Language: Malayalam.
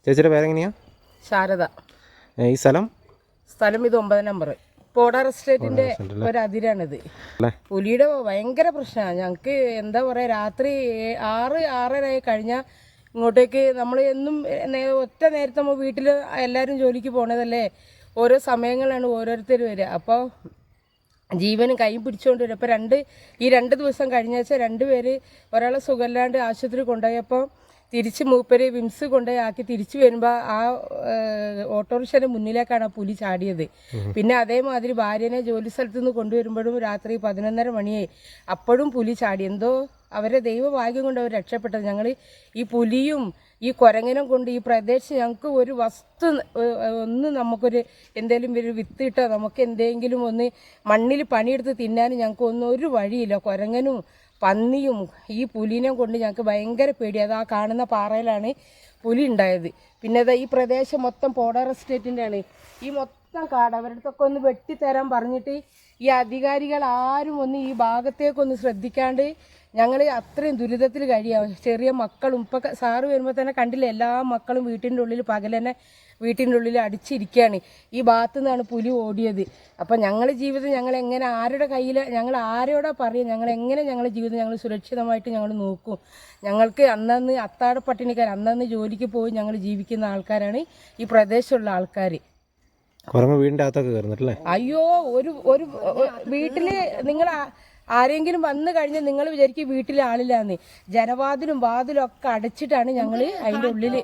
ചേച്ചിയുടെ പേരെങ്ങനെയാ? ശാരദ. ഈ സ്ഥലം ഇത് 9 നമ്പർ പോടാർ എസ്റ്റേറ്റിന്റെ ഒരു അതിരാണിത്. പുലിയുടെ ഭയങ്കര പ്രശ്നമാണ് ഞങ്ങൾക്ക്. എന്താ പറയുക, രാത്രി 6-6:30 കഴിഞ്ഞാൽ ഇങ്ങോട്ടേക്ക് നമ്മൾ എന്നും ഒറ്റ നേരത്തെ നമ്മൾ വീട്ടിൽ എല്ലാവരും ജോലിക്ക് പോണതല്ലേ, ഓരോ സമയങ്ങളാണ് ഓരോരുത്തർ വരിക. അപ്പോൾ ജീവനും കൈ പിടിച്ചുകൊണ്ട് വരും. അപ്പോൾ ഈ 2 ദിവസം കഴിഞ്ഞ വെച്ചാൽ 2 പേര്, ഒരാളെ സുഖമില്ലാണ്ട് ആശുപത്രി കൊണ്ടുപോയപ്പോൾ തിരിച്ച് മൂപ്പര് വിംസ് കൊണ്ടുപോയി ആക്കി തിരിച്ചു വരുമ്പോൾ ആ ഓട്ടോറിക്ഷയുടെ മുന്നിലേക്കാണ് ആ പുലി ചാടിയത്. പിന്നെ അതേമാതിരി ഭാര്യനെ ജോലി സ്ഥലത്ത് നിന്ന് കൊണ്ടുവരുമ്പോഴും രാത്രി 11:30 മണിയായി. അപ്പോഴും പുലി ചാടി. എന്തോ അവരെ ദൈവഭാഗ്യം കൊണ്ട് അവർ രക്ഷപ്പെട്ടത്. ഞങ്ങൾ ഈ പുലിയും ഈ കുരങ്ങനും കൊണ്ട് ഈ പ്രദേശം ഞങ്ങൾക്ക് ഒരു വസ്തു ഒന്ന് നമുക്കൊരു എന്തെങ്കിലും ഒരു വിത്ത് ഇട്ടോ നമുക്ക് എന്തെങ്കിലും ഒന്ന് മണ്ണിൽ പണിയെടുത്ത് തിന്നാനും ഞങ്ങൾക്ക് ഒരു വഴിയില്ല. കുരങ്ങനും പന്നിയും ഈ പുലിനെ കൊണ്ട് ഞങ്ങൾക്ക് ഭയങ്കര പേടിയാണ്. അത് ആ കാണുന്ന പാറയിലാണ് പുലി ഉണ്ടായത്. പിന്നെ അതാ ഈ പ്രദേശം മൊത്തം പോടാർ എസ്റ്റേറ്റിൻ്റെ ആണ്. ഈ മൊത്തം കാട് അവരുടെ അടുത്തൊക്കെ ഒന്ന് വെട്ടിത്തരാൻ പറഞ്ഞിട്ട് ഈ അധികാരികൾ ആരും ഒന്ന് ഈ ഭാഗത്തേക്കൊന്ന് ശ്രദ്ധിക്കാണ്ട് ഞങ്ങൾ അത്രയും ദുരിതത്തിൽ കഴിയാം. ചെറിയ മക്കളും ഇപ്പം സാറ് വരുമ്പോൾ തന്നെ കണ്ടില്ല, എല്ലാ മക്കളും വീട്ടിൻ്റെ ഉള്ളിൽ പകലെന്നെ വീട്ടിൻ്റെ ഉള്ളിൽ അടിച്ചിരിക്കുകയാണ്. ഈ ഭാഗത്തു നിന്നാണ് പുലി ഓടിയത്. അപ്പം ഞങ്ങളുടെ ജീവിതം ഞങ്ങൾ എങ്ങനെ ആരുടെ കയ്യിൽ ഞങ്ങൾ ആരോടാ പറയുക, ഞങ്ങൾ എങ്ങനെ ഞങ്ങളുടെ ജീവിതം ഞങ്ങൾ സുരക്ഷിതമായിട്ട് ഞങ്ങൾ നോക്കും. ഞങ്ങൾക്ക് അന്നന്ന് അത്താഴ പട്ടിണിക്കാർ അന്നന്ന് ജോലിക്ക് പോയി ഞങ്ങൾ ജീവിക്കുന്ന ആൾക്കാരാണ് ഈ പ്രദേശമുള്ള ആൾക്കാർ. വീടിൻ്റെ അകത്തൊക്കെ കയറുന്നില്ലേ? അയ്യോ, ഒരു വീട്ടിൽ നിങ്ങൾ ആരെങ്കിലും വന്നു കഴിഞ്ഞാൽ നിങ്ങൾ വിചാരിക്കും വീട്ടിൽ ആളില്ലാന്ന്. ജനവാതിലും വാതിലും ഒക്കെ അടച്ചിട്ടാണ് ഞങ്ങൾ അതിൻ്റെ ഉള്ളിൽ.